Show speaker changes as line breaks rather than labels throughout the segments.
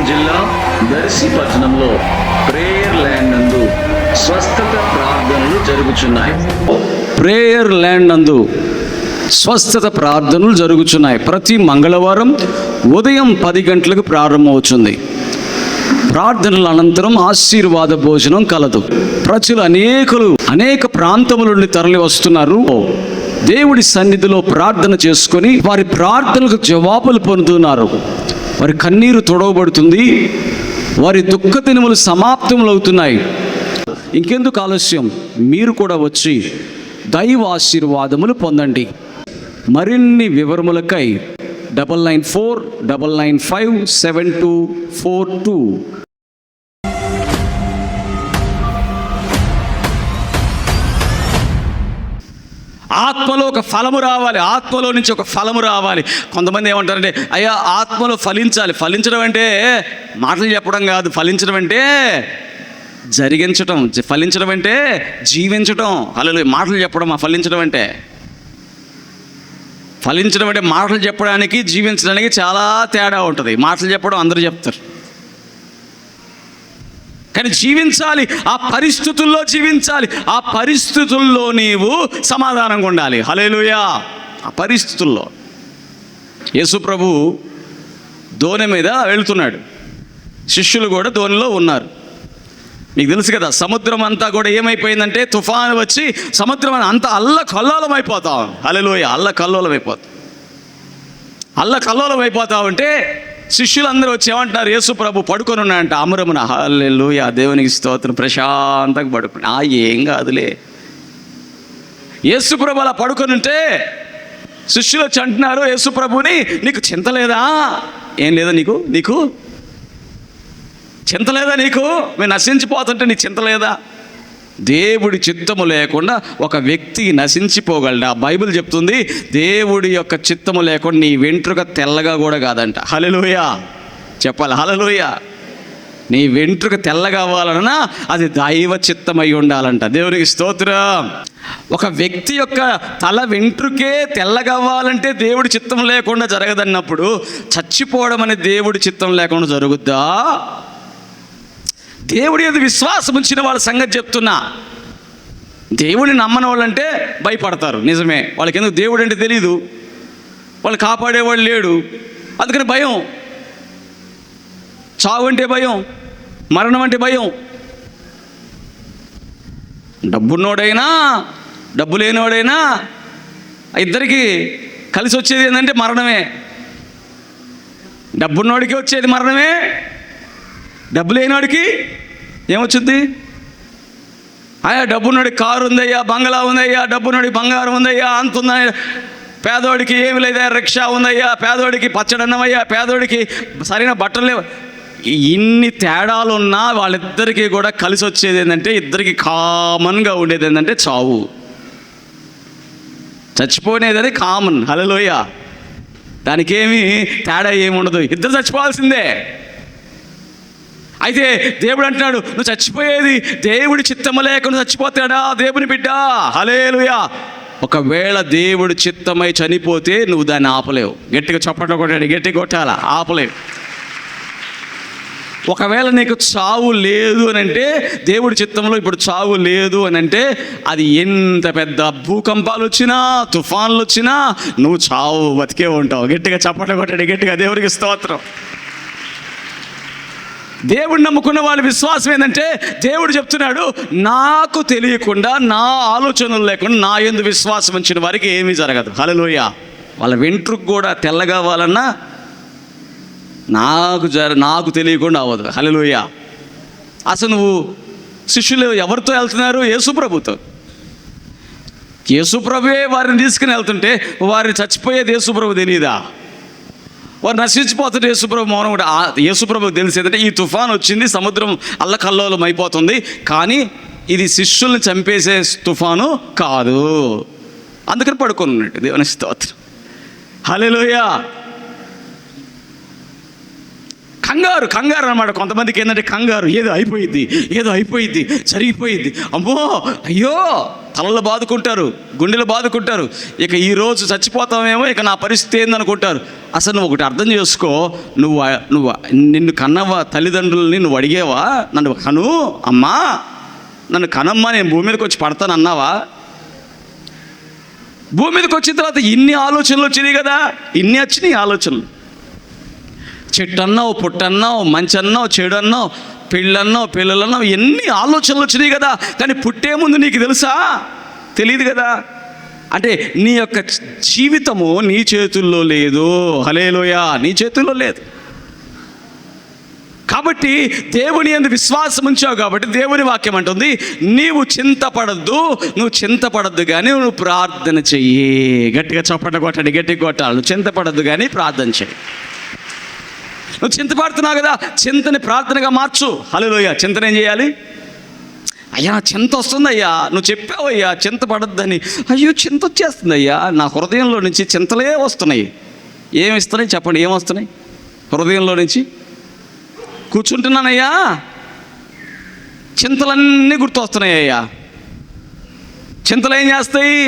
జిల్లా దర్శి పట్టణంలో prayer land నందు స్వస్థత ప్రార్థనలు జరుగుచున్నాయి. ప్రేయర్ ల్యాండ్ నందు స్వస్థత ప్రార్థనలు జరుగుచున్నాయి. ప్రతి మంగళవారం ఉదయం 10 గంటలకు ప్రారంభమవుతుంది. ప్రార్థనల అనంతరం ఆశీర్వాద భోజనం కలదు. ప్రజలు అనేక ప్రాంతముల నుండి తరలి వస్తున్నారు. దేవుడి సన్నిధిలో ప్రార్థన చేసుకొని వారి ప్రార్థనలకు జవాబులు పొందుతున్నారు. వారి కన్నీరు తొడవబడుతుంది. వారి దుఃఖ దినములు సమాప్తములవుతున్నాయి. ఇంకెందుకు ఆలస్యం? మీరు కూడా వచ్చి దైవ ఆశీర్వాదములు పొందండి. మరిన్ని వివరములకై 9949957242. ఆత్మలో ఒక ఫలము రావాలి. ఆత్మలో నుంచి ఒక ఫలము రావాలి. కొంతమంది ఏమంటారంటే, అయ్యా ఆత్మలో ఫలించాలి. ఫలించడం అంటే మాటలు చెప్పడం కాదు. ఫలించడం అంటే జరిగించటం. ఫలించడం అంటే జీవించటం. అలా మాటలు చెప్పడం ఫలించడం అంటే మాటలు చెప్పడానికి జీవించడానికి చాలా తేడా ఉంటుంది. మాటలు చెప్పడం అందరూ చెప్తారు, కానీ జీవించాలి. ఆ పరిస్థితుల్లో జీవించాలి. ఆ పరిస్థితుల్లో నీవు సమాధానంగా ఉండాలి. హల్లెలూయా. ఆ పరిస్థితుల్లో యేసు ప్రభు దోణి మీద వెళుతున్నాడు. శిష్యులు కూడా దోణిలో ఉన్నారు. మీకు తెలుసు కదా, సముద్రం అంతా కూడా ఏమైపోయిందంటే తుఫాను వచ్చి సముద్రం అంతా అల్లకల్లోలం అయిపోతాం. హల్లెలూయా. అల్లకల్లోలం అయిపోతా ఉంటే శిష్యులందరూ వచ్చి ఏమంటున్నారు, యేసు ప్రభు పడుకొని ఉన్నాడంట అమరమున. హల్లెలూయా, దేవునికి స్తోత్రం. ప్రశాంతంగా పడుకుని ఏం కాదులే. యేసు ప్రభు అలా పడుకొని ఉంటే శిష్యులు వచ్చి అంటున్నారు యేసు ప్రభుని, నీకు చింత లేదా? ఏం లేదా నీకు చింత లేదా? మేము నశించిపోతుంటే నీకు చింత లేదా? దేవుడి చిత్తము లేకుండా ఒక వ్యక్తి నశించిపోగలడా? బైబిల్ చెప్తుంది, దేవుడి యొక్క చిత్తము లేకుండా నీ వెంట్రుక తెల్లగా కూడా కాదంట. హల్లెలూయా చెప్పాలి. హల్లెలూయా. నీ వెంట్రుక తెల్లగా అవ్వాలన్నా అది దైవ చిత్తమై ఉండాలంట. దేవునికి స్తోత్రం. ఒక వ్యక్తి యొక్క తల వెంట్రుకే తెల్లగా అవ్వాలంటే దేవుడి చిత్తం లేకుండా జరగదన్నప్పుడు చచ్చిపోవడం అనేది దేవుడి చిత్తం లేకుండా జరుగుద్దా? దేవుడి మీద విశ్వాసం ఉంచిన వాళ్ళ సంగతి చెప్తున్నా. దేవుడిని నమ్మని వాళ్ళంటే భయపడతారు. నిజమే, వాళ్ళకి ఎందుకు దేవుడు అంటే తెలీదు, వాళ్ళు కాపాడేవాడు లేడు, అందుకని భయం. చావు అంటే భయం, మరణం అంటే భయం. డబ్బున్నోడైనా డబ్బు లేనివాడైనా ఇద్దరికి కలిసి వచ్చేది ఏంటంటే మరణమే. డబ్బున్నోడికి వచ్చేది మరణమే, డబ్బు లేనివాడికి ఏమొచ్చుద్ది? డబ్బున్నోడికి కారు ఉందయ్యా, బంగ్లా ఉందయ్యా, డబ్బున్నోడికి బంగారం ఉందయ్యా, అంత ఉందయ్యా. పేదోడికి ఏమి లేదా, రిక్షా ఉందయ్యా, పేదోడికి పచ్చడన్నమయ్యా, పేదోడికి సరైన బట్టలు లేవు. ఇన్ని తేడాలు ఉన్నా వాళ్ళిద్దరికీ కూడా కలిసి వచ్చేది ఏంటంటే, ఇద్దరికి కామన్గా ఉండేది ఏంటంటే చావు. చచ్చిపోనేది కామన్. హల్లెలూయా. దానికేమి తేడా ఏముండదు, ఇద్దరు చచ్చిపోవాల్సిందే. అయితే దేవుడు అంటున్నాడు, నువ్వు చచ్చిపోయేది దేవుడి చిత్తము లేకుండా చచ్చిపోతాడా దేవుని బిడ్డ? హల్లెలూయా. ఒకవేళ దేవుడి చిత్తమై చనిపోతే నువ్వు దాన్ని ఆపలేవు. గట్టిగా చప్పట్లు కొట్టాడు, గట్టిగా కొట్టాలా, ఆపలేవు. ఒకవేళ నీకు చావు లేదు అని అంటే, దేవుడి చిత్తంలో ఇప్పుడు చావు లేదు అని అంటే, అది ఎంత పెద్ద భూకంపాలు వచ్చినా తుఫాన్లు వచ్చినా నువ్వు చావు బతికే ఉంటావు. గట్టిగా చప్పట్లు కొట్టాడు, గట్టిగా దేవుడికి స్తోత్రం. దేవుడు నమ్ముకున్న వాళ్ళ విశ్వాసం ఏంటంటే, దేవుడు చెప్తున్నాడు, నాకు తెలియకుండా నా ఆలోచనలు లేకుండా నా యందు విశ్వాసం ఉంచిన వారికి ఏమీ జరగదు. హల్లెలూయా. వాళ్ళ వెంట్రుకు కూడా తెల్లగా అవ్వాలన్నా నాకు తెలియకుండా అవ్వదు. హల్లెలూయా. అసలు నువ్వు శిష్యులు ఎవరితో వెళ్తున్నారు? యేసుప్రభుతో. యేసుప్రభువే వారిని తీసుకుని వెళ్తుంటే వారిని చచ్చిపోయేది యేసుప్రభు తెలియదా? వారు నశించిపోతుంటే యేసుప్రభు మౌనం కూడా. యేసుప్రభుకు తెలిసేదంటే ఈ తుఫాన్ వచ్చింది, సముద్రం అల్లకల్లోలం అయిపోతుంది, కానీ ఇది శిష్యుల్ని చంపేసే తుఫాను కాదు. అందుకని పడుకొని ఉన్నట్టు. దేవుని స్తోత్రం. హల్లెలూయా. కంగారు అన్నమాట. కొంతమందికి ఏంటంటే కంగారు, ఏదో అయిపోయింది జరిగిపోయింది, అమ్మో అయ్యో తలలు బాదుకుంటారు, గుండెలు బాదుకుంటారు. ఇక ఈరోజు చచ్చిపోతామేమో, ఇక నా పరిస్థితి ఏందనుకుంటారు. అసలు నువ్వు ఒకటి అర్థం చేసుకో, నువ్వు నిన్ను కన్నవ తల్లిదండ్రులని నువ్వు అడిగేవా? నన్ను కను అమ్మా, నన్ను కనమ్మా, నేను భూమి మీదకి వచ్చి పడతాను అన్నావా? భూమి మీదకి వచ్చిన తర్వాత ఇన్ని ఆలోచనలు వచ్చినాయి కదా, ఇన్ని వచ్చినాయి ఆలోచనలు. చెట్టు అన్నావు, పుట్టన్నావు, మంచి అన్నావు, చెడు అన్నావు, పెళ్ళన్నావు, పిల్లలన్నావు, ఎన్ని ఆలోచనలు వచ్చినాయి కదా. కానీ పుట్టే ముందు నీకు తెలుసా? తెలియదు కదా. అంటే నీ యొక్క జీవితము నీ చేతుల్లో లేదు. హల్లెలూయా, నీ చేతుల్లో లేదు. కాబట్టి దేవుని యందు విశ్వాసం ఉంచావు కాబట్టి దేవుని వాక్యం అంటుంది, నీవు చింతపడద్దు, నువ్వు చింతపడద్దు కానీ నువ్వు ప్రార్థన చెయ్యి. గట్టిగా చప్పట కొట్టండి, గట్టిగా కొట్టాలి. నువ్వు చింతపడద్దు కానీ ప్రార్థన చెయ్యి. నువ్వు చింతపడుతున్నావు కదా, చింతని ప్రార్థనగా మార్చు. హల్లెలూయా. చింతన ఏం చేయాలి? అయ్యా చింత వస్తుందయ్యా, నువ్వు చెప్పావయ్యా చింతపడద్దని. అయ్యో చింత వచ్చేస్తుందయ్యా, నా హృదయంలో నుంచి చింతలే వస్తున్నాయి. ఏమి ఇస్తున్నాయి చెప్పండి? ఏమొస్తున్నాయి హృదయంలో నుంచి? కూర్చుంటున్నానయ్యా, చింతలన్నీ గుర్తొస్తున్నాయ్యా. చింతలు ఏం చేస్తాయి?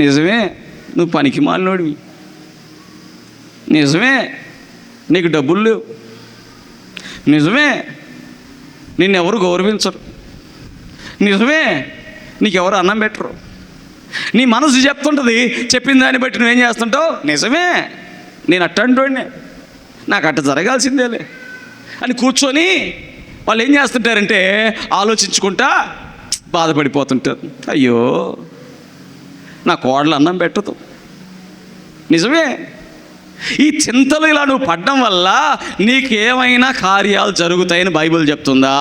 నిజమే, నువ్వు పనికి మాలినోడివి. నిజమే, నీకు డబ్బులు లేవు. నిజమే, నిన్నెవరు గౌరవించరు. నిజమే, నీకెవరు అన్నం పెట్టరు. నీ మనసు చెప్తుంటుంది, చెప్పిన దాన్ని బట్టి నువ్వేం చేస్తుంటావు? నిజమే, నేను అట్టంటోడినే, నాకు అట్ట జరగాల్సిందేలే అని కూర్చొని వాళ్ళు ఏం చేస్తుంటారంటే ఆలోచించుకుంటా బాధపడిపోతుంటారు. అయ్యో నా కోడలు అన్నం పెట్టదు. నిజమే, ఈ చింతలు ఇలా నువ్వు పడ్డం వల్ల నీకేమైనా కార్యాలు జరుగుతాయని బైబిల్ చెప్తుందా?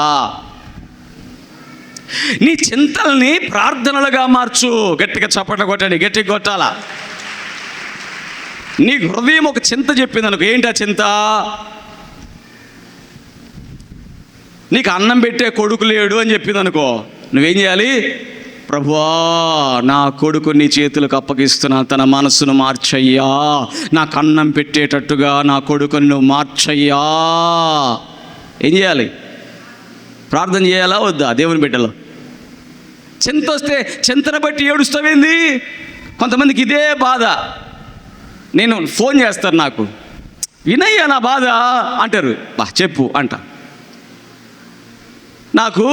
నీ చింతల్ని ప్రార్థనలుగా మార్చు. గట్టిగా చప్పట్లు కొట్టండి, గట్టిగా కొట్టాలా. నీ హృదయం ఒక చింత చెప్పింది అనుకో. ఏంటి ఆ చింత? నీకు అన్నం పెట్టే కొడుకు లేడు అని చెప్పింది అనుకో. నువ్వేం చేయాలి? ప్రభువా, నా కొడుకు నీ చేతులకు అప్పగిస్తున్నా, తన మనసును మార్చయ్యా, నాకు అన్నం పెట్టేటట్టుగా నా కొడుకుని నువ్వు మార్చయ్యా. ఏం చేయాలి? ప్రార్థన చేయాలా వద్దా? దేవుని బిడ్డలో చింత వస్తే చింతన బట్టి ఏడుస్తావేంది? కొంతమందికి ఇదే బాధ. నేను ఫోన్ చేస్తాను, నాకు వినయ్యా నా బాధ అంటారు. బా చెప్పు అంట. నాకు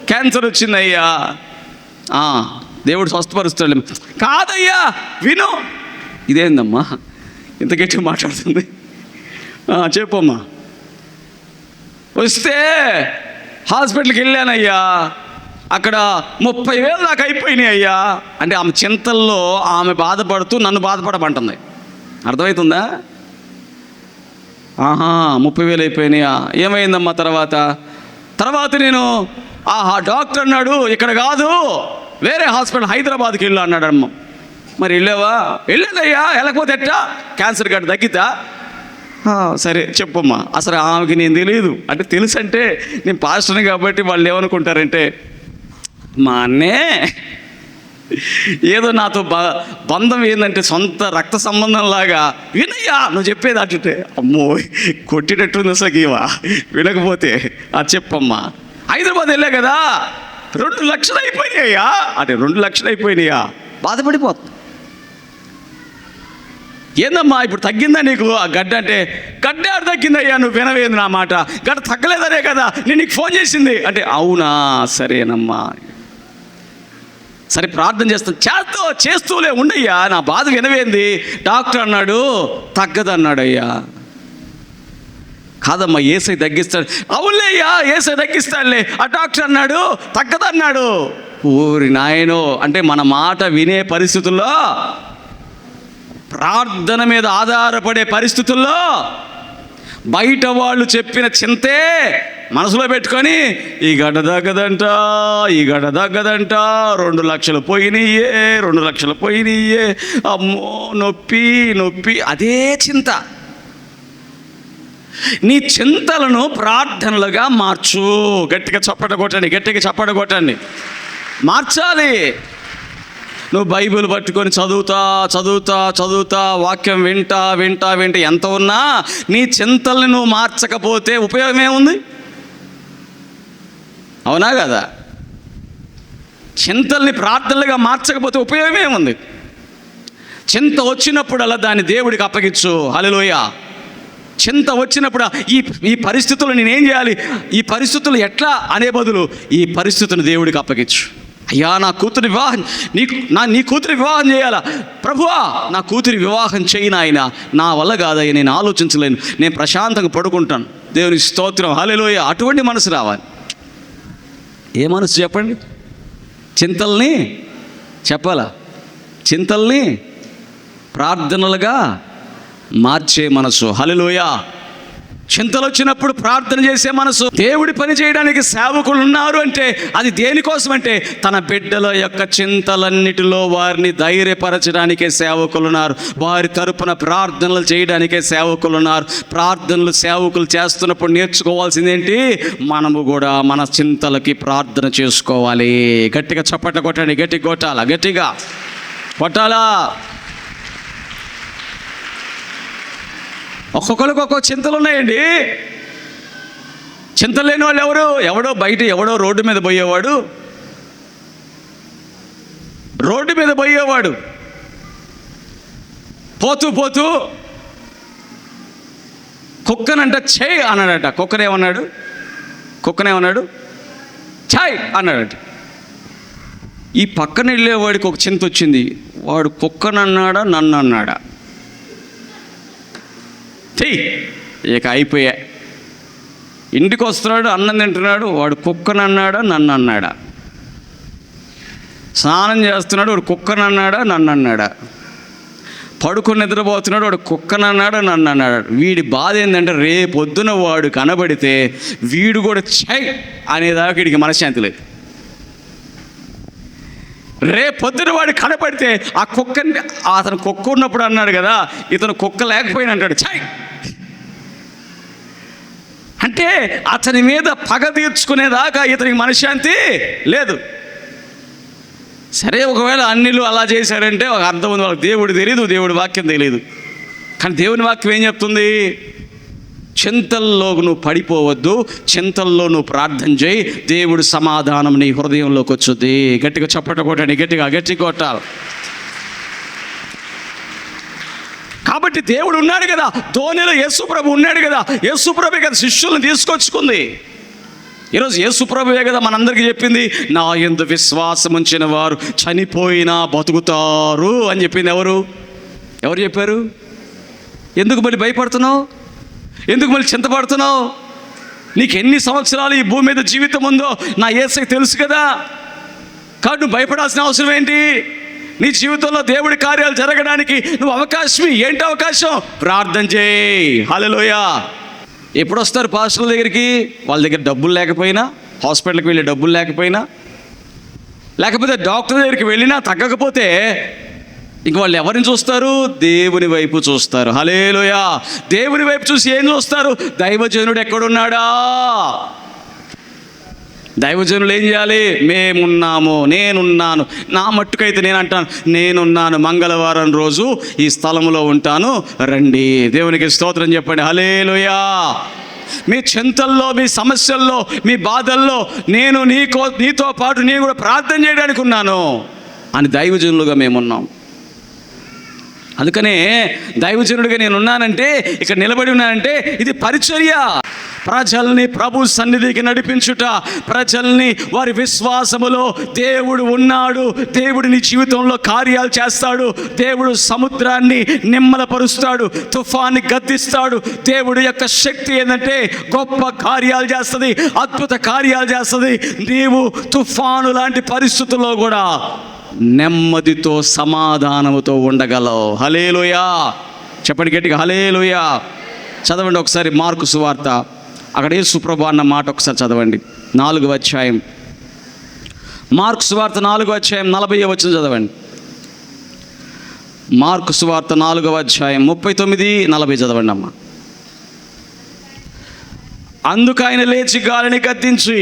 క్యాన్సర్ వచ్చిందయ్యా. దేవుడు స్వస్థపరుస్తాడు. కాదయ్యా విను. ఇదేందమ్మా ఇంత గట్టిగా మాట్లాడుతుంది? చెప్పమ్మా. వస్తే హాస్పిటల్కి వెళ్ళానయ్యా, అక్కడ 30,000 దాకా అయిపోయినాయి అయ్యా. అంటే ఆమె చింతల్లో ఆమె బాధపడుతూ నన్ను బాధపడమంటుంది. అర్థమవుతుందా? 30,000 అయిపోయినాయా? ఏమైందమ్మా తర్వాత నేను డాక్టర్ అన్నాడు ఇక్కడ కాదు వేరే హాస్పిటల్ హైదరాబాద్కి వెళ్ళు అన్నాడమ్మ. మరి వెళ్ళావా? వెళ్ళానయ్యా. వెళ్ళకపోతే ఎట్టా? క్యాన్సర్ గడ్డ తగ్గితా? సరే చెప్పమ్మా. అసలు ఆమెకి నేను తెలియదు. అంటే తెలుసు అంటే నేను పాస్టర్ని కాబట్టి వాళ్ళు ఏమనుకుంటారంటే మా అన్నే ఏదో నాతో బంధం ఏంటంటే సొంత రక్త సంబంధం లాగా. వినయ్యా నువ్వు చెప్పేది అట్టే. అమ్మో కొట్టినట్టుంది సగీవా. వినకపోతే చెప్పమ్మా. హైదరాబాద్ వెళ్ళా కదా, 2 లక్షలు అయిపోయినాయ్యా. అంటే 2 లక్షలు అయిపోయినాయా? బాధపడిపోతుంది. ఏందమ్మా ఇప్పుడు తగ్గిందా నీకు ఆ గడ్డ? అంటే గడ్డ ఆడు తగ్గిందయ్యా. నువ్వు వినవేంది నా మాట? గడ్డ తగ్గలేదనే కదా నేను నీకు ఫోన్ చేసింది. అంటే అవునా, సరేనమ్మా, సరే ప్రార్థన చేస్తూలే ఉండయ్యా, నా బాధ వినవేంది? డాక్టర్ అన్నాడు తగ్గదన్నాడయ్యా. కాదమ్మా ఏసై తగ్గిస్తాడు. అవునులేయ్యా ఏసై తగ్గిస్తాడులే. ఆ డాక్టర్ అన్నాడు తగ్గదన్నాడు. ఊరి నాయనో. అంటే మన మాట వినే పరిస్థితుల్లో, ప్రార్థన మీద ఆధారపడే పరిస్థితుల్లో బయట వాళ్ళు చెప్పిన చింతే మనసులో పెట్టుకొని ఈ గడ్డ తగ్గదంట, ఈ గడ్డ తగ్గదంట, 2 లక్షలు పోయినాయే, 2 లక్షలు పోయినాయే, అమ్మో నొప్పి. అదే చింత. నీ చింతలను ప్రార్థనలుగా మార్చు. గట్టిగా చప్పట కొట్టండి. మార్చాలి. నువ్వు బైబిల్ పట్టుకొని చదువుతా వాక్యం వింటా ఎంత ఉన్నా నీ చింతల్ని నువ్వు మార్చకపోతే ఉపయోగం ఏముంది? అవునా కదా? చింతల్ని ప్రార్థనలుగా మార్చకపోతే ఉపయోగం ఏముంది? చింత వచ్చినప్పుడల్లా దాన్ని దేవుడికి అప్పగించు. హల్లెలూయా. చింత వచ్చినప్పుడు ఈ పరిస్థితులు నేనేం చేయాలి, ఈ పరిస్థితులు ఎట్లా అనే బదులు ఈ పరిస్థితులను దేవుడికి అప్పగించు. అయ్యా, నా కూతురి వివాహం నీ కూతురి వివాహం చేయాలా ప్రభువా, నా కూతురి వివాహం చేయి నాయన, నా వల్ల కాదయ్యా, నేను ఆలోచించలేను, నేను ప్రశాంతంగా పడుకుంటాను, దేవుని స్తోత్రం, హల్లెలూయా. అటువంటి మనసు రావాలి. ఏ మనసు చెప్పండి? చింతల్ని చెప్పాలా, చింతల్ని ప్రార్థనలుగా మార్చే మనసు. హల్లెలూయా. చింతలు వచ్చినప్పుడు ప్రార్థన చేసే మనసు. దేవుడి పని చేయడానికి సేవకులు ఉన్నారు అంటే అది దేనికోసం అంటే తన బిడ్డల యొక్క చింతలన్నిటిలో వారిని ధైర్యపరచడానికే సేవకులు ఉన్నారు. వారి తరపున ప్రార్థనలు చేయడానికే సేవకులు ఉన్నారు. ప్రార్థనలు సేవకులు చేస్తున్నప్పుడు నేర్చుకోవాల్సింది ఏంటి? మనము కూడా మన చింతలకి ప్రార్థన చేసుకోవాలి. గట్టిగా చప్పట కొట్టండి, గట్టిగా కొట్టాలా, గట్టిగా కొట్టాలా. ఒక్కొక్కరికి ఒక్కొక్క చింతలు ఉన్నాయండి. చింతలు లేని వాళ్ళు ఎవడో బయట రోడ్డు మీద పోయేవాడు పోతూ కుక్కనంట ఛై అన్నాడట. కుక్కనేమన్నాడు ఛై అన్నాడట. ఈ పక్కన వెళ్ళేవాడికి ఒక చింత వచ్చింది. వాడు కుక్కనన్నాడా నన్ను అన్నాడా? ఇక అయిపోయా. ఇంటికి వస్తున్నాడు, అన్నం తింటున్నాడు, వాడు కుక్కనన్నాడా నన్ను అన్నాడా? స్నానం చేస్తున్నాడు, వాడు కుక్కనన్నాడా నన్ను అన్నాడా? పడుకొని నిద్రపోతున్నాడు, వాడు కుక్కనన్నాడా నన్ను అన్నాడు. వీడి బాధ ఏంటంటే రేపొద్దున వాడు కనబడితే వీడు కూడా ఛై అనేదాకా వీడికి మనశ్శాంతి లేదు. రేపొద్దున వాడు కనపడితే ఆ కుక్కని అతను కుక్క ఉన్నప్పుడు అన్నాడు కదా, ఇతను కుక్క లేకపోయినా అంటాడు ఛై. అంటే అతని మీద పగ తీర్చుకునేదాకా ఇతనికి మనశ్శాంతి లేదు. సరే, ఒకవేళ అన్నిలు అలా చేశారంటే ఒక అర్థం ఉంది, వాళ్ళకి దేవుడు తెలియదు, దేవుడి వాక్యం తెలియదు. కానీ దేవుని వాక్యం ఏం చెప్తుంది? చింతల్లో నువ్వు పడిపోవద్దు, చింతల్లో నువ్వు ప్రార్థన చేయి, దేవుడు సమాధానం నీ హృదయంలోకి వచ్చుద్ది. గట్టిగా చప్పట కొట్టండి, గట్టిగా కొట్టాలి. కాబట్టి దేవుడు ఉన్నాడు కదా, ధోనిలో యేసుప్రభు ఉన్నాడు కదా, యేసుప్రభే కదా శిష్యులను తీసుకొచ్చుకుంది. ఈరోజు యేసుప్రభువే కదా మనందరికీ చెప్పింది, నా యందు విశ్వాసం ఉంచిన వారు చనిపోయినా బతుకుతారు అని చెప్పింది. ఎవరు చెప్పారు? ఎందుకు మళ్ళీ భయపడుతున్నావు? ఎందుకు మళ్ళీ చింతపడుతున్నావు? నీకు ఎన్ని సంవత్సరాలు ఈ భూమి మీద జీవితం ఉందో నా యేసుకి తెలుసు కదా. కాబట్టి నువ్వు భయపడాల్సిన అవసరం ఏంటి? నీ జీవితంలో దేవుడి కార్యాలు జరగడానికి నువ్వు అవకాశం ఏంటి? అవకాశం ప్రార్థన చేయి. హల్లెలూయా. ఎప్పుడు వస్తారు పాస్టర్ల దగ్గరికి? వాళ్ళ దగ్గర డబ్బులు లేకపోయినా, హాస్పిటల్కి వెళ్ళే డబ్బులు లేకపోయినా, లేకపోతే డాక్టర్ దగ్గరికి వెళ్ళినా తగ్గకపోతే ఇంక వాళ్ళు ఎవరిని చూస్తారు? దేవుని వైపు చూస్తారు. హల్లెలూయా. దేవుని వైపు చూసి ఏం చూస్తారు? దైవజనుడు ఎక్కడున్నాడా? దైవజనులు ఏం చేయాలి? మేమున్నాము, నేనున్నాను. నా మట్టుకైతే నేను అంటాను, నేనున్నాను, మంగళవారం రోజు ఈ స్థలంలో ఉంటాను, రండి. దేవునికి స్తోత్రం చెప్పండి. హల్లెలూయా. మీ చింతల్లో, మీ సమస్యల్లో, మీ బాధల్లో నేను నీతో పాటు నేను కూడా ప్రార్థన చేయడానికి ఉన్నాను అని దైవజనులుగా మేమున్నాం. అందుకనే దైవజనుడిగా నేను ఉన్నానంటే, ఇక్కడ నిలబడి ఉన్నానంటే ఇది పరిచర్య. ప్రజల్ని ప్రభు సన్నిధికి నడిపించుట, ప్రజల్ని వారి విశ్వాసములో దేవుడు ఉన్నాడు, దేవుడు నీ జీవితంలో కార్యాలు చేస్తాడు, దేవుడు సముద్రాన్ని నిమ్మలపరుస్తాడు, తుఫాన్ని గద్దిస్తాడు. దేవుడి యొక్క శక్తి ఏంటంటే గొప్ప కార్యాలు చేస్తుంది, అద్భుత కార్యాలు చేస్తుంది. నీవు తుఫాను లాంటి పరిస్థితుల్లో కూడా నెమ్మదితో సమాధానముతో ఉండగలవు. హల్లెలూయా. చెప్పండి గట్టిగా, హల్లెలూయా. చదవండి ఒకసారి మార్కు సువార్త, అక్కడ యేసు ప్రభువు అన్న మాట ఒకసారి చదవండి. 4వ అధ్యాయం, మార్కు సువార్త 4వ అధ్యాయం 40వ వచనం చదవండి. మార్కు సువార్త 4వ అధ్యాయం 39, 40 చదవండి అమ్మ. అందుకు ఆయన లేచి గాలిని గద్దించి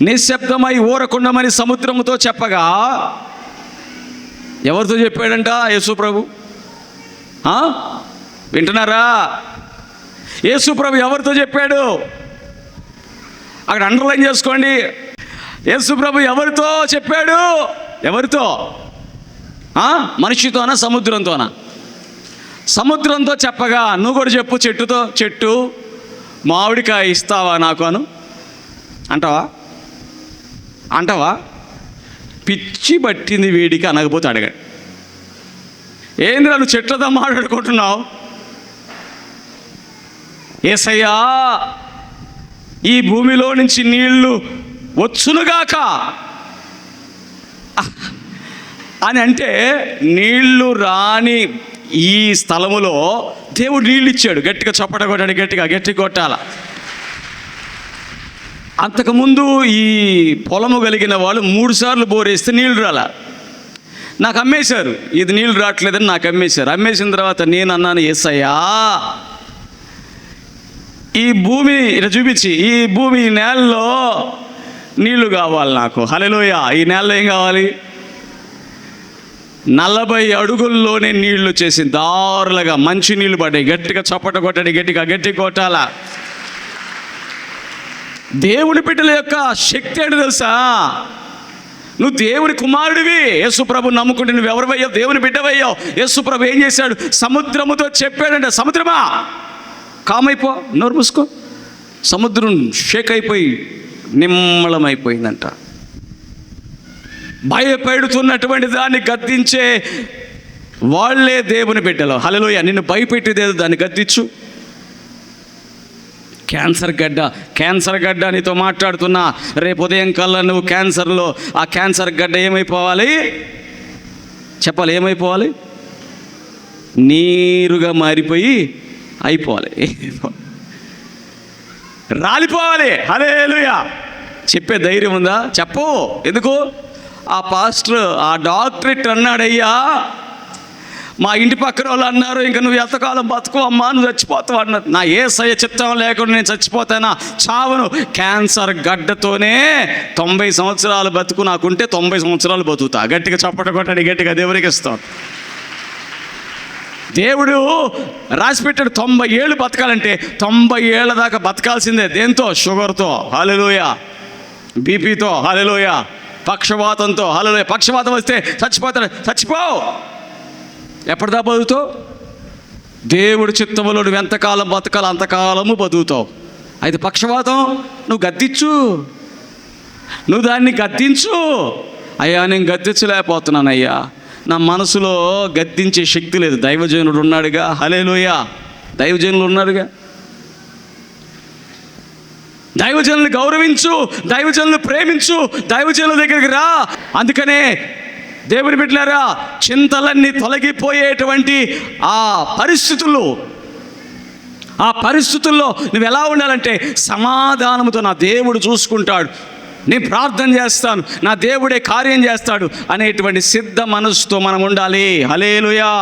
నిశ్శబ్దమై ఊరకుండమని సముద్రముతో చెప్పగా, ఎవరితో చెప్పాడంట? యేసు ప్రభు. వింటున్నారా? యేసు ప్రభు ఎవరితో చెప్పాడు? అక్కడ అండర్లైన్ చేసుకోండి. యేసు ప్రభు ఎవరితో చెప్పాడు? ఎవరితో? మనిషితోనా, సముద్రంతోనా? సముద్రంతో చెప్పగా నువ్వు కూడా చెప్పు చెట్టుతో, చెట్టు మామిడికాయ ఇస్తావా నాకు అను అంటావా? పిచ్చి పట్టింది వీడికి అనకపోతే అడగాడు. ఏంది నువ్వు చెట్లతో మాట్లాడుకుంటున్నావు? యేసయ్యా ఈ భూమిలో నుంచి నీళ్లు వచ్చునుగాక అని అంటే, నీళ్లు రాని ఈ స్థలములో దేవుడు నీళ్ళు ఇచ్చాడు. గట్టిగా చప్పట కొట్టాడు, గట్టి కొట్టాల. అంతకుముందు ఈ పొలము కలిగిన వాళ్ళు 3 సార్లు బోరేస్తే నీళ్లు రాల. నాకు అమ్మేశారు, ఇది నీళ్లు రావట్లేదని నాకు అమ్మేశారు. అమ్మేసిన తర్వాత నేను అన్నాను, యేసయ్యా ఈ భూమి ఇలా చూపించి, ఈ భూమి ఈ నేలలో నీళ్లు కావాలి నాకు. హల్లెలూయా. ఈ నేలలో ఏం కావాలి? 40 అడుగుల్లోనే నీళ్లు చేసి దారులుగా మంచి నీళ్లు పడ్డాయి. గట్టిగా చప్పట కొట్టాడు, గట్టి కొట్టాలా. దేవుని బిడ్డల యొక్క శక్తి ఏంటో తెలుసా? నువ్వు దేవుని కుమారుడివి. యేసుప్రభు నమ్ముకుంటే నువ్వు ఎవరివయ్యావు? దేవుని బిడ్డవయ్యావు. యేసుప్రభు ఏం చేశాడు? సముద్రముతో చెప్పాడంటే, సముద్రమా కామైపో, నోరు మూసుకో. సముద్రం షేక్ అయిపోయి నిమ్మళమైపోయిందంట. భయపెడుతున్నటువంటి దాన్ని గద్దించే వాళ్ళే దేవుని బిడ్డలు. హల్లెలూయా. నిన్ను భయపెట్టేదేదో దాన్ని గద్దించు. క్యాన్సర్ గడ్డ నీతో మాట్లాడుతున్నా. రేపు ఉదయం కల్లా నువ్వు క్యాన్సర్లో, ఆ క్యాన్సర్ గడ్డ ఏమైపోవాలి చెప్పాలి? ఏమైపోవాలి? నీరుగా మారిపోయి అయిపోవాలి, రాలిపోవాలి. హల్లెలూయా. చెప్పే ధైర్యం ఉందా? చెప్పు. ఎందుకు? ఆ పాస్టర్, ఆ డాక్టరేట్ అన్నాడయ్యా, మా ఇంటి పక్కన వాళ్ళు అన్నారు, ఇంకా నువ్వు ఎంతకాలం బతుకు అమ్మా, నువ్వు చచ్చిపోతావు అన్నారు. నా యేసయ్య చిత్తం లేకుండా నేను చచ్చిపోతానా? చావను. క్యాన్సర్ గడ్డతోనే 90 సంవత్సరాలు బతుకు నాకుంటే 90 సంవత్సరాలు బతుకుతా. గట్టిగా చప్పట కొట్టండి, గట్టిగా దేవునికి ఇస్తాం. దేవుడు రాసిపెట్టాడు 90 ఏళ్ళు బతకాలంటే 90 ఏళ్ళ దాకా బతకాల్సిందే. దేంతో? షుగర్తో, హల్లెలూయా, బీపీతో, హల్లెలూయా, పక్షవాతంతో, హల్లెలూయా. పక్షవాతం వస్తే చచ్చిపోతాడు. చచ్చిపోవు. ఎప్పటిదా బతుకుతావు? దేవుడు చిత్తములో నువ్వు ఎంతకాలం బతకాలి అంతకాలము బతుకుతావు. అయితే పక్షవాతం నువ్వు గద్దించు, నువ్వు దాన్ని గద్దించు. అయ్యా నేను గద్దించలేకపోతున్నాను అయ్యా, నా మనసులో గద్దించే శక్తి లేదు. దైవజనుడు ఉన్నాడుగా, హల్లెలూయా, దైవజనులు ఉన్నాడుగా. దైవజనులు గౌరవించు, దైవజనులు ప్రేమించు, దైవజనుల దగ్గరికి రా. అందుకనే దేవుని బిడ్డలారా, చింతలన్నీ తొలగిపోయేటువంటి ఆ పరిస్థితుల్లో నువ్వు ఎలా ఉండాలంటే, సమాధానముతో నా దేవుడు చూసుకుంటాడు, నేను ప్రార్థన చేస్తాను, నా దేవుడే కార్యం చేస్తాడు అనేటువంటి సిద్ధ మనసుతో మనం ఉండాలి. హల్లెలూయా.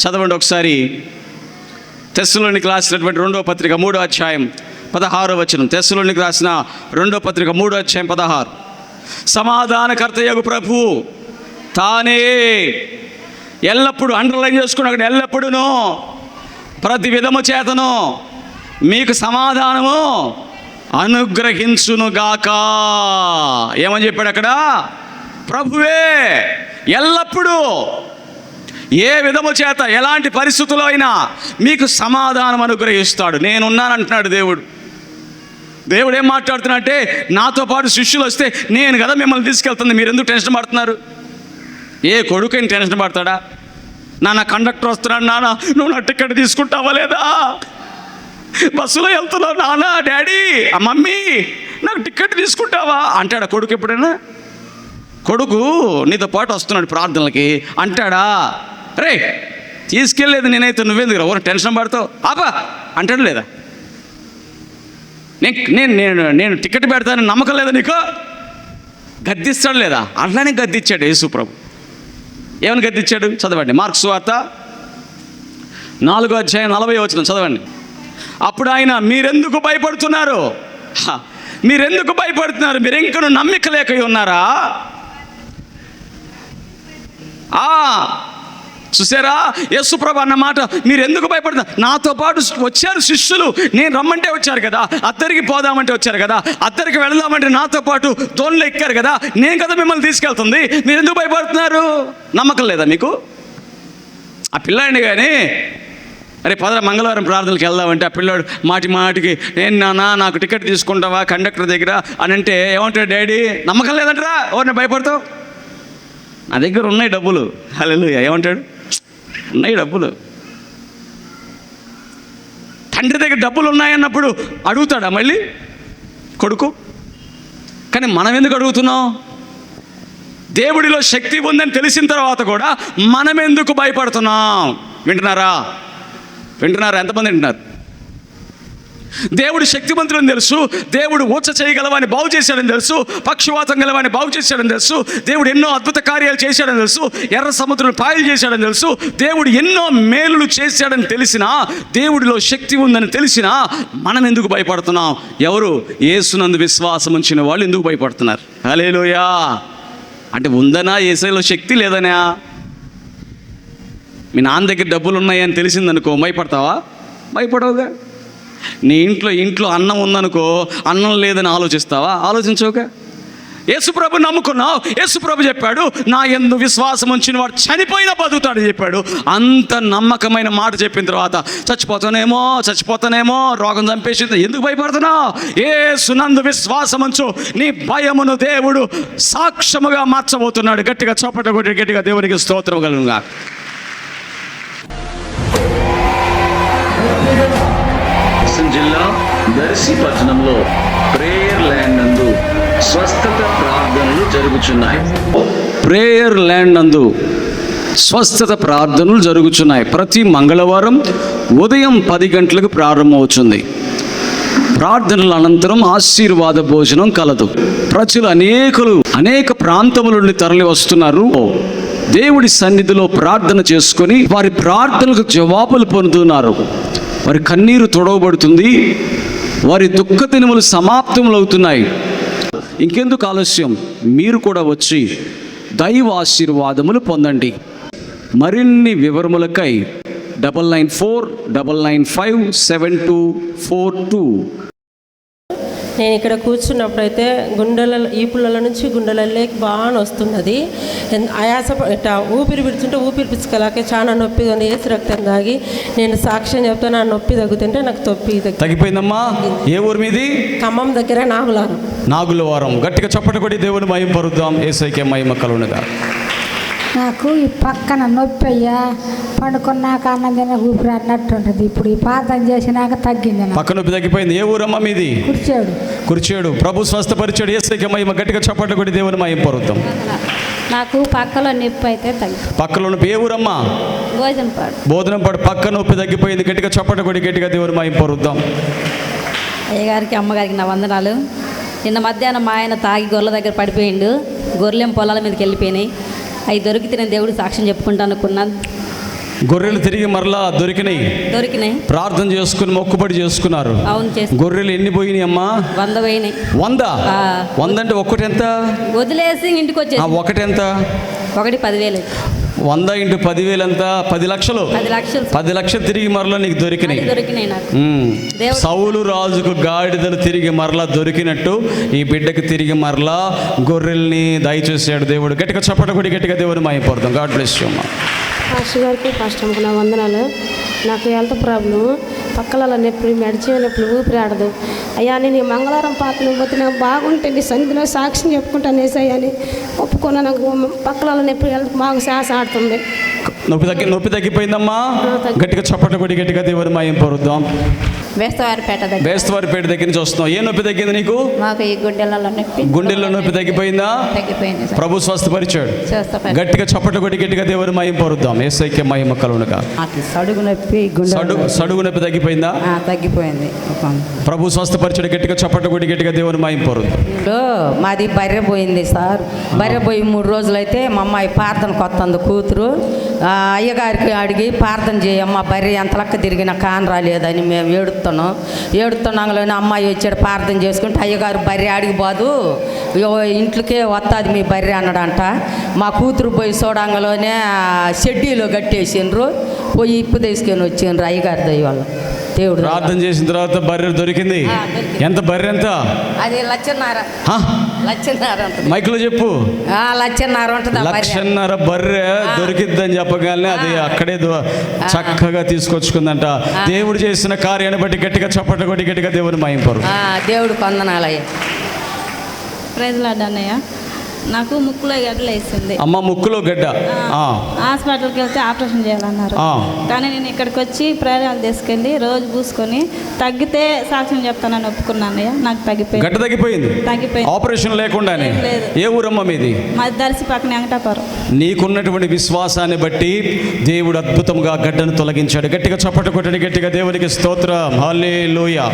చదవండి ఒకసారి తెస్సలోనికి రాసినటువంటి 2వ పత్రిక 3వ అధ్యాయం 16వ వచనం. తెస్సలోనికి రాసిన 2వ పత్రిక 3వ అధ్యాయం 16. సమాధానకర్తయగు ప్రభు తానే ఎల్లప్పుడూ, అండర్లైన్ చేసుకుని అక్కడ, ఎల్లప్పుడూను ప్రతి విధము చేతను మీకు సమాధానము అనుగ్రహించునుగాక. ఏమని చెప్పాడు అక్కడ? ప్రభువే ఎల్లప్పుడూ ఏ విధము చేత ఎలాంటి పరిస్థితుల్లో అయినా మీకు సమాధానం అనుగ్రహిస్తాడు. నేనున్నానంటున్నాడు దేవుడు. దేవుడు ఏం మాట్లాడుతున్నాడంటే, నాతో పాటు శిష్యులు వస్తే నేను కదా మిమ్మల్ని తీసుకెళ్తుంది, మీరు ఎందుకు టెన్షన్ పడుతున్నారు? ఏ కొడుకుని టెన్షన్ పడతాడా? నాన్న కండక్టర్ వస్తున్నాడు, నాన్న నువ్వు నా టికెట్ తీసుకుంటావా లేదా? బస్సులో వెళ్తున్నావు, నాన్న డాడీ మమ్మీ నాకు టికెట్ తీసుకుంటావా అంటాడా కొడుకు? ఎప్పుడైనా కొడుకు నీతో పాటు వస్తున్నాడు ప్రార్థనలకి అంటాడా, రే తీసుకెళ్ళలేదు నేనైతే నువ్వెందుకు ఎవరు టెన్షన్ పడతావు ఆపా అంటాడు లేదా? నేను టికెట్ పెడతానని నమ్మకం లేదా నీకు? గద్దిస్తాడు లేదా? అట్లానే గద్దించాడు యేసు ప్రభు. ఏమని గద్దించాడు? చదవండి మార్కు సువార్త 4వ అధ్యాయం 40వ వచనం చదవండి. అప్పుడు ఆయన, మీరెందుకు భయపడుతున్నారు? మీరెందుకు భయపడుతున్నారు? మీరు ఇంకను నమ్మిక లేక ఉన్నారా? చూసారా యేసుప్రభు అన్నమాట, మీరు ఎందుకు భయపడతారు? నాతో పాటు వచ్చారు శిష్యులు, నేను రమ్మంటే వచ్చారు కదా, అద్దరికి పోదామంటే వచ్చారు కదా, అద్దరికి వెళదామంటే నాతో పాటు దోణిలో ఎక్కారు కదా, నేను కదా మిమ్మల్ని తీసుకెళ్తుంది, మీరు ఎందుకు భయపడుతున్నారు? నమ్మకం లేదా మీకు? ఆ పిల్లాడిని కానీ అరే పదరా మంగళవారం ప్రార్థనలకు వెళ్దామంటే ఆ పిల్లాడు మాటికి నేను నాన్న నాకు టికెట్ తీసుకుంటావా కండక్టర్ దగ్గర అని అంటే ఏమంటాడు? డాడీ నమ్మకం లేదంటరా, ఎవరిని భయపడతావు? నా దగ్గర ఉన్నాయి డబ్బులు. హల్లెలూయా. ఏమంటాడు? ఉన్నాయి డబ్బులు. తండ్రి దగ్గర డబ్బులు ఉన్నాయన్నప్పుడు అడుగుతాడా మళ్ళీ కొడుకు? కానీ మనం ఎందుకు అడుగుతున్నాం? దేవుడిలో శక్తి ఉందని తెలిసిన తర్వాత కూడా మనం ఎందుకు భయపడుతున్నాం? వింటున్నారా? ఎంతమంది వింటున్నారు? దేవుడు శక్తివంతుడని తెలుసు, దేవుడు ఊచ చేయగలవాని బాగు చేశాడని తెలుసు, పక్షవాతం గలవాని బాగు చేశాడని తెలుసు, దేవుడు ఎన్నో అద్భుత కార్యాలు చేశాడని తెలుసు, ఎర్ర సముద్రం పాయలు చేశాడని తెలుసు, దేవుడు ఎన్నో మేలులు చేశాడని తెలిసినా, దేవుడిలో శక్తి ఉందని తెలిసినా మనం ఎందుకు భయపడుతున్నాం? ఎవరు? యేసునందు విశ్వాసం ఉంచిన వాళ్ళు ఎందుకు భయపడుతున్నారు? హల్లెలూయా. అంటే ఉందనా యేసులో శక్తి లేదనా? మీ నాన్న దగ్గర డబ్బులు ఉన్నాయని తెలిసిందనుకో భయపడతావా? భయపడవుగా. నీ ఇంట్లో అన్నం ఉందనుకో, అన్నం లేదని ఆలోచిస్తావా? ఆలోచించవుగా. యేసుప్రభు నమ్ముకున్నావు, యేసుప్రభు చెప్పాడు నా యందు విశ్వాసం ఉంచిన వాడు చనిపోయినా బతుకుతాడని చెప్పాడు. అంత నమ్మకమైన మాట చెప్పిన తర్వాత చచ్చిపోతానేమో రోగం చంపేసింది, ఎందుకు భయపడుతున్నావు? యేసునందు విశ్వాసం ఉంచు, నీ భయమును దేవుడు సాక్ష్యముగా మార్చబోతున్నాడు. గట్టిగా చప్పట కొట్టి గట్టిగా దేవునికి స్తోత్రం కలుగుగా.
జిల్లా దర్శి పట్టణంలో ప్రేయర్ ల్యాండ్ నందు స్వస్థత ప్రార్థనలు జరుగుచున్నాయి.
ప్రేయర్ ల్యాండ్ నందు స్వస్థత ప్రార్థనలు జరుగుచున్నాయి. ప్రతి మంగళవారం ఉదయం 10 గంటలకు ప్రారంభమవుతుంది. ప్రార్థనల అనంతరం ఆశీర్వాద భోజనం కలదు. ప్రజలు అనేక ప్రాంతముల నుండి తరలి వస్తున్నారు. దేవుడి సన్నిధిలో ప్రార్థన చేసుకొని వారి ప్రార్థనలకు జవాబులు పొందుతున్నారు. వారి కన్నీరు తొడవబడుతుంది, వారి దుఃఖ దినములు సమాప్తములవుతున్నాయి. ఇంకెందుకు ఆలస్యం? మీరు కూడా వచ్చి దైవ ఆశీర్వాదములు పొందండి. మరిన్ని వివరములకై 9949957242.
నేను ఇక్కడ కూర్చున్నప్పుడైతే ఈపుల నుంచి గుండెలలోకి బాగా వస్తున్నది. ఆయాస ఇట్లా ఊపిరి పిడుతుంటే ఊపిరి పిచ్చుకోలేక చాలా నొప్పిగా ఉంది. ఏసు రక్తం తాగి నేను సాక్ష్యం చెప్తాను, నా నొప్పి తగ్గుతుంటే నాకు
తగ్గిపోయిందమ్మా. ఏ ఊరు మీది?
ఖమ్మం దగ్గర
నాగులవారం. గట్టిగా చప్పట కొట్టి దేవుని మహిమ పరుద్దాం. యేసయ్యకే మహిమ కలుగునుగా.
నాకు ఈ పక్కన నొప్పి అయ్యా, పండుకున్నాక అన్నం తిన ఊపిరి అన్నట్టుంటుంది. ఇప్పుడు ఈ ప్రార్థన చేసినాక తగ్గింది.
పక్క నొప్పి తగ్గిపోయింది. ఏ ఊరమ్మా మీది? కుర్చేడు. ప్రభు స్వస్థపరిచాడు. యేసయ్యకే మహిమ. గట్టిగా చప్పట కొట్టి దేవుని మహిమ పరుద్దాం.
నాకు పక్కలో నొప్పి అయితే
పక్కలో నొప్పి. ఏ ఊరమ్మా? బోధనంపాడు. పక్క నొప్పి తగ్గిపోయింది. గట్టిగా చప్పట కొట్టి గట్టిగా దేవుని మహిమ పరుద్దాం.
అయ్యగారికి అమ్మగారికి నా వందనాలు. నిన్న మధ్యాహ్నం మా ఆయన తాగి గొర్రెల దగ్గర పడిపోయిండు. గొర్రెలేం పొలాల మీదకి వెళ్ళిపోయినాయి. అవి దొరికితే నేను దేవుడికి సాక్ష్యం చెప్పుకుంటాను అనుకున్నాను.
గొర్రెలు తిరిగి మరలా దొరికినాయి. ప్రార్థన చేసుకుని మొక్కుబడి చేసుకున్నారు.
అవును.
గొర్రెలు ఎన్ని పోయినాయి అమ్మా?
100 పోయినాయి.
100 అంటే ఒక్కటి ఎంత?
వదిలేసి ఇంటికి వచ్చేసి
ఒకటి ఎంత?
ఒకటి 10,000.
100 × 10,000 ఎంత? 10 లక్షలు. 10 లక్షలు తిరిగి మరలా నీకు దొరికినాయి. సౌలు రాజుకు గాడిదలు తిరిగి మరలా దొరికినట్టు ఈ బిడ్డకు తిరిగి మరలా గొర్రెల్ని దయచేసాడు దేవుడు. గట్టిగా చప్పట కొట్టి గట్టిగా దేవుడు మహిమపడతాం. గాడ్ బ్లెస్ యు అమ్మా.
పాస్టర్ గారికి పాస్టర్కి నా వందనాలు. నాకు హెల్త్ ప్రాబ్లం, పక్కల నొప్పి, మెడిచిన నొప్పులు, ఊపిరి ఆడదు. అయ్యా నేను మంగళవారం పాటలు పోతే నాకు బాగుంటే నీ సన్నిధిలో సాక్ష్యం చెప్పుకుంటాను వేసాయి అని ఒప్పుకున్నా. నాకు పక్కల నొప్పి హెల్త్ బాగా శ్వాస ఆడుతుంది.
నొప్పి తగ్గిపోయిందమ్మా. గట్టిగా చప్పట కొట్టి గట్టిగా దేవుడు మహిమ పరుద్దాం. బేస్తవారిపేట దగ్గర నుంచి వస్తున్నావు. ఏ నొప్పి తగ్గింది నీకు?
మాకు ఈ
గుండెల్లో నొప్పి తగ్గిపోయిందా? ప్రభు స్వస్థపరిచాడు. గట్టిగా చప్పట కొట్టి గట్టిగా దేవుని మహిమ పరుద్దాం. యేసయ్యకే మహిమ కలుగునుగా. సడుగు నొప్పి తగ్గిపోయిందా?
తగ్గిపోయింది.
ప్రభు స్వస్థపరిచాడు. గట్టిగా చప్పట కొట్టి గట్టిగా దేవుని మహిమ పరుద్దాం.
మాది బర్రె పోయింది సార్. బర్రె పోయి 3 రోజులైతే మా అమ్మాయి ప్రార్థన కొత్తంది కూతురు. అయ్యగారికి అడిగి ప్రార్థన చేయమ్మ, బర్రె ఎంత లెక్క తిరిగిన కాన్ రాలేదని మేము ఏడుతున్నాంలోనే అమ్మాయి వచ్చాడు ప్రార్థన చేసుకుంటే అయ్యగారు బర్రె అడిగి పోదు ఇంట్లోకే వస్తుంది మీ బర్రె అన్నాడంట. మా కూతురు పోయి చూడంగలోనే షెడ్డీలో కట్టేసిండ్రు. పోయి ఇప్పు తీసుకొని వచ్చిండ్రు అయ్యగారి దయ వల్ల. దేవుడు
ప్రార్థన చేసిన తర్వాత బర్రె దొరికింది. ఎంత బర్రె ఎంత?
అది లక్షన్నర. లక్షన్నర ఉంటుంది.
మైక్లో చెప్పు.
లక్షన్నర ఉంటుంది.
లక్షన్నర బర్రె దొరికిద్దని చెప్పగానే అది అక్కడే చక్కగా తీసుకొచ్చుకుందంట. దేవుడు చేసిన కార్యాన్ని బట్టి గట్టిగా చప్పట్లు కొట్టి గట్టిగా దేవుని మహింపరు.
దేవుడు వందనాలయ్య.
ప్రైజ్ లార్డ్ అన్నయ్య. నాకు ముక్కులో గడ్డలు వేసింది.
అమ్మ ముక్కులో గడ్డ.
హాస్పిటల్కి వెళ్తే ఆపరేషన్ చేయాలన్నారు. కానీ నేను ఇక్కడికి వచ్చి ప్రేరాలు తీసుకెళ్ళి రోజు పూసుకొని తగ్గితే సాక్ష్యం చెప్తానని ఒప్పుకున్నానయ్య. నాకు తగ్గిపోయింది.
గడ్డ తగ్గిపోయింది. ఆపరేషన్ లేకుండానే. ఏ ఊరమ్మ మీది?
మాది దర్శి పక్కన వెంకటాపురం.
నీకున్నటువంటి విశ్వాసాన్ని బట్టి దేవుడు అద్భుతంగా గడ్డను తొలగించాడు. గట్టిగా చప్పట్లు కొట్టండి. గట్టిగా దేవునికి స్తోత్రం. హల్లెలూయా.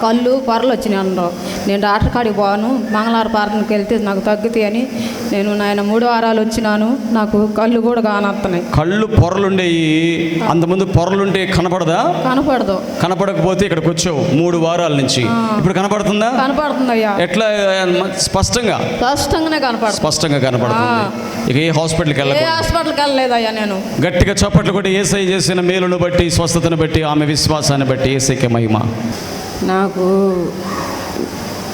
కళ్ళు పొరలు వచ్చినాయి అన్నారు. నేను డాక్టర్ కాడికి పోను, మంగళవారం ప్రార్థనకి వెళ్తే నాకు తగ్గుతాయి అని నేను నాయన 3 వారాలు వచ్చినాను. నాకు కళ్ళు కూడా కానొస్తున్నాయి.
కళ్ళు పొరలుండేవి. అంతకుముందు పొరలుంటే కనపడదా?
కనపడదు.
కనపడకపోతే ఇక్కడికి వచ్చావు 3 వారాల నుంచి. ఇప్పుడు కనపడుతుందా?
కనపడుతుందయ్యా.
ఎట్లా? స్పష్టంగానే కనపడుతుంది. ఇక ఏ హాస్పిటల్కి
వెళ్ళలేదయ్యా నేను.
గట్టిగా చప్పట్లు కొట్టి యేసయ్య చేసిన మేలును బట్టి, స్వస్థతను బట్టి, ఆమె విశ్వాసాన్ని బట్టి యేసయ్యకే మహిమ.
నాకు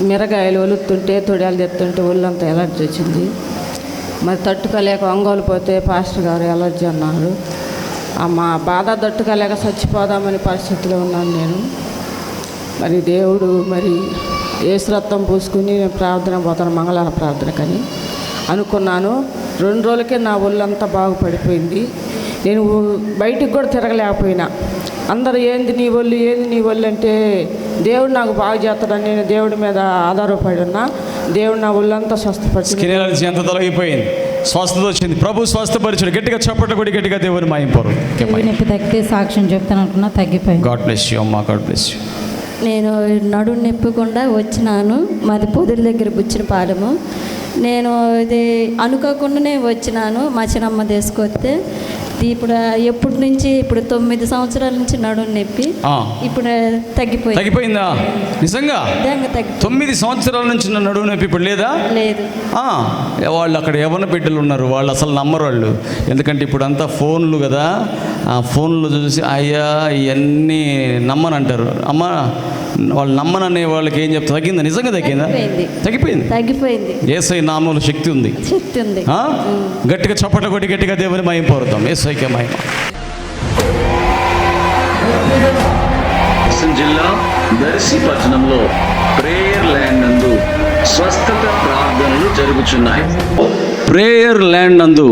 మిరగాయలు ఒలుతుంటే తొడియాలు తెస్తుంటే ఒళ్ళంతా ఎలర్జీ వచ్చింది. మరి తట్టుకోలేక ఒంగోలు పోతే పాస్టర్ గారు ఎలర్జీ అన్నారు. మా బాధ తట్టుకోలేక చచ్చిపోదామని పరిస్థితిలో ఉన్నాను నేను. మరి దేవుడు మరి యేసు రక్తం పూసుకుని నేను ప్రార్థన పోతాను, మంగళవారం ప్రార్థనకని అనుకున్నాను. 2 రోజులకే నా ఒళ్ళంతా బాగుపడిపోయింది. నేను బయటికి కూడా తిరగలేకపోయినా. అందరూ ఏంది నీ ఒళ్ళు అంటే దేవుడు నాకు బాగు చేస్తాడని నేను దేవుడి మీద ఆధారపడి ఉన్నా. దేవుడు నా ఒళ్ళంతా స్వస్థపరిచి
స్కిన్ ఎలర్జీ ఎంత తొలగిపోయింది, స్వస్థత వచ్చింది. ప్రభు స్వస్థపరిచాడు. గట్టిగా చప్పట్లు కొట్టి గట్టిగా దేవుని మహింపరు.
నొప్పి తగ్గితే సాక్ష్యం చెప్తాను అనుకున్నా, తగ్గిపోయింది.
గాడ్ బ్లెస్ యు అమ్మా. God bless you.
నేను నడుము నొప్పికుండా వచ్చినాను. మాది పొదుల దగ్గర బుచ్చిన పాలెము. నేను ఇది అనుకోకుండానే వచ్చినాను. మా చిన్నమ్మ తీసుకొస్తే ఇప్పుడు ఎప్పటి నుంచి ఇప్పుడు 9 సంవత్సరాల నుంచి నడుము నొప్పి ఇప్పుడు
తగ్గిపోయిందా? నిజంగా 9 సంవత్సరాల నుంచి నడుము నొప్పి ఇప్పుడు లేదా?
లేదు.
వాళ్ళు అక్కడ యవ్వన బిడ్డలు ఉన్నారు, వాళ్ళు అసలు నమ్మరు వాళ్ళు. ఎందుకంటే ఇప్పుడు అంతా ఫోన్లు కదా, ఆ ఫోన్లు చూసి అయ్యా ఇవన్నీ నమ్మనంటారు. అమ్మ వాళ్ళు నమ్మననే వాళ్ళకి ఏం చెప్తా? తగ్గిందా? నిజంగా తగ్గిందా? తగ్గిపోయింది. యేసయ్య నామములో శక్తి ఉంది. గట్టిగా చప్పట్లు కొట్టి గట్టిగా దేవుని మహిమ పొందుతాం. యేసయ్యకే మహిమ.
జిల్లా దర్శి పట్టణంలో ప్రేయర్ ల్యాండ్ నందు స్వస్థత ప్రార్థనలు జరుగుచున్నాయి.
ప్రేయర్ ల్యాండ్ నందు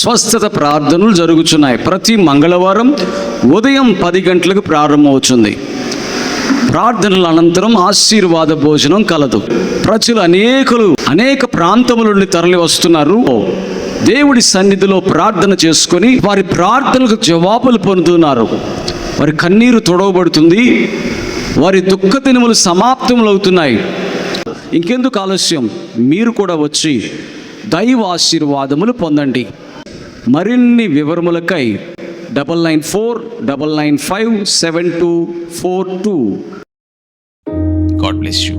స్వస్థత ప్రార్థనలు జరుగుచున్నాయి. ప్రతి మంగళవారం ఉదయం 10 గంటలకు ప్రారంభమవుతుంది. ప్రార్థనల అనంతరం ఆశీర్వాద భోజనం కలదు. ప్రజలు అనేక ప్రాంతముల నుండి తరలి వస్తున్నారు. దేవుడి సన్నిధిలో ప్రార్థన చేసుకొని వారి ప్రార్థనలకు జవాబులు పొందుతున్నారు. వారి కన్నీరు తొడవబడుతుంది. వారి దుఃఖ దినములు సమాప్తములవుతున్నాయి. ఇంకెందుకు ఆలస్యం? మీరు కూడా వచ్చి దైవ ఆశీర్వాదములు పొందండి. మరిన్ని వివరములకై 9949957242. God bless you.